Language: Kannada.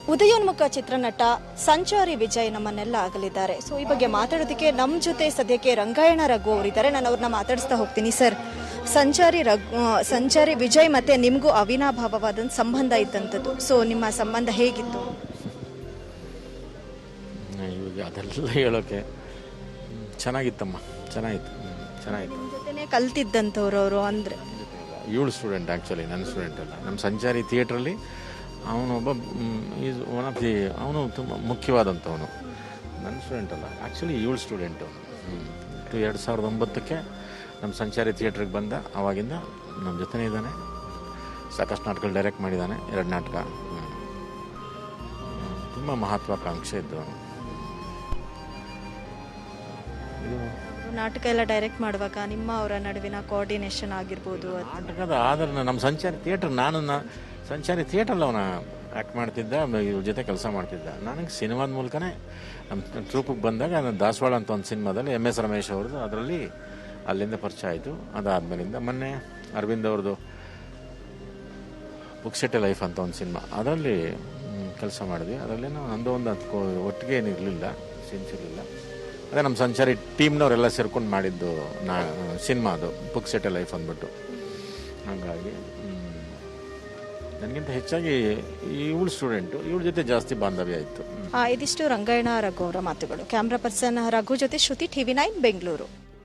ಉದಯೋನ್ಮುಖ ಚಿತ್ರನಟ ಸಂಚಾರಿ ವಿಜಯ್ ನಮ್ಮನ್ನೆಲ್ಲ ಆಗಲಿದ್ದಾರೆ. ಸೊ ಈ ಬಗ್ಗೆ ಮಾತಾಡೋದಕ್ಕೆ ನಮ್ಮ ಜೊತೆ ಸದ್ಯಕ್ಕೆ ರಂಗಾಯಣ ರಘು ಅವರಿದ್ದಾರೆ. ನಾನು ಅವ್ರನ್ನ ಮಾತಾಡಿಸ್ತಾ ಹೋಗ್ತೀನಿ. ಸರ್, ಸಂಚಾರಿ ವಿಜಯ್ ಮತ್ತೆ ನಿಮಗೂ ಅವಿನಾಭಾವವಾದ ಸಂಬಂಧ ಇದ್ದಂಥದ್ದು. ಸೊ ನಿಮ್ಮ ಸಂಬಂಧ ಹೇಗಿತ್ತು? ಇವಾಗ ಅದೆಲ್ಲ ಹೇಳೋಕೆ ಚೆನ್ನಾಗಿತ್ತಮ್ಮ, ಚೆನ್ನಾಗಿತ್ತು. ಜೊತೆನೇ ಕಲ್ತಿದ್ದಂಥವ್ರು ಅವರು. ಅಂದರೆ ಇವಳು ಸ್ಟೂಡೆಂಟ್, ಆ್ಯಕ್ಚುಲಿ ನನ್ನ ಸ್ಟೂಡೆಂಟ್ ಅಲ್ಲ. ನಮ್ಮ ಸಂಚಾರಿ ಥಿಯೇಟ್ರಲ್ಲಿ ಅವನೊಬ್ಬ ಈಸ್ ಒನ್ ಆಫ್ ದಿ, ಅವನು ತುಂಬ ಮುಖ್ಯವಾದಂಥವನು. ನನ್ನ ಸ್ಟೂಡೆಂಟ್ ಅಲ್ಲ, ಆ್ಯಕ್ಚುಲಿ ಇವಳು ಸ್ಟೂಡೆಂಟ್ ಅವನು. 2009ಕ್ಕೆ ನಮ್ಮ ಸಂಚಾರಿ ಥಿಯೇಟ್ರಿಗೆ ಬಂದ. ಆವಾಗಿಂದ ನಮ್ಮ ಜೊತೆನೇ ಇದ್ದಾನೆ. ಸಾಕಷ್ಟು ನಾಟಕಗಳು ಡೈರೆಕ್ಟ್ ಮಾಡಿದ್ದಾನೆ, 2 ನಾಟಕ. ತುಂಬ ಮಹತ್ವಾಕಾಂಕ್ಷೆ ಇದ್ದವನು. ನಾಟಕ ಎಲ್ಲ ಡೈರೆಕ್ಟ್ ಮಾಡುವಾಗ ನಿಮ್ಮ ಅವರ ನಡುವಿನ ಕೋಆರ್ಡಿನೇಷನ್ ಆಗಿರ್ಬೋದು, ನಾಟಕದ ಆದ್ರೆ ನಮ್ಮ ಸಂಚಾರಿ ಥಿಯೇಟ್ರ್, ಸಂಚಾರಿ ಥಿಯೇಟ್ರಲ್ಲಿ ಅವನ ಆ್ಯಕ್ಟ್ ಮಾಡ್ತಿದ್ದ, ಇವ್ರ ಜೊತೆ ಕೆಲಸ ಮಾಡ್ತಿದ್ದ. ನನಗೆ ಸಿನಿಮಾದ ಮೂಲಕನೇ ನಮ್ಮ ಟ್ರೂಪಿಗೆ ಬಂದಾಗ ನಾನು ದಾಸವಾಳ ಅಂತ ಒಂದು ಸಿನಿಮಾದಲ್ಲಿ MS ರಮೇಶ್ ಅವ್ರದ್ದು, ಅದರಲ್ಲಿ ಅಲ್ಲಿಂದ ಪರಿಚಯ ಆಯಿತು. ಅದಾದಮೇಲಿಂದ ಮೊನ್ನೆ ಅರವಿಂದ್ ಅವ್ರದ್ದು ಬುಕ್ಸೆಟ್ಟೆ ಲೈಫ್ ಅಂತ ಒಂದು ಸಿನಿಮಾ, ಅದರಲ್ಲಿ ಕೆಲಸ ಮಾಡಿದ್ವಿ. ಅದರಲ್ಲೇನೋ ನಂದು ಒಂದು ಒಟ್ಟಿಗೆ ಏನಿರಲಿಲ್ಲ, ಸೀನ್ಸ್ ಇರಲಿಲ್ಲ. ಅದೇ ನಮ್ಮ ಸಂಚಾರಿ ಟೀಮ್ನವರೆಲ್ಲ ಸೇರ್ಕೊಂಡು ಮಾಡಿದ್ದು ಸಿನಿಮಾ ಅದು, ಬುಕ್ಸೆಟ್ಟೆ ಲೈಫ್ ಅಂದ್ಬಿಟ್ಟು. ಹಾಗಾಗಿ ನನಗಿಂತ ಹೆಚ್ಚಾಗಿ ಇವಳು ಸ್ಟೂಡೆಂಟು, ಇವಳ ಜೊತೆ ಜಾಸ್ತಿ ಬಾಂಧವ್ಯ ಇತ್ತು. ಇದಿಷ್ಟು ರಂಗಾಯಣ ರಘು ಅವರ ಮಾತುಗಳು. ಕ್ಯಾಮ್ರಾ ಪರ್ಸನ್ ರಘು ಜೊತೆ ಶ್ರುತಿ, TV9 ಬೆಂಗಳೂರು.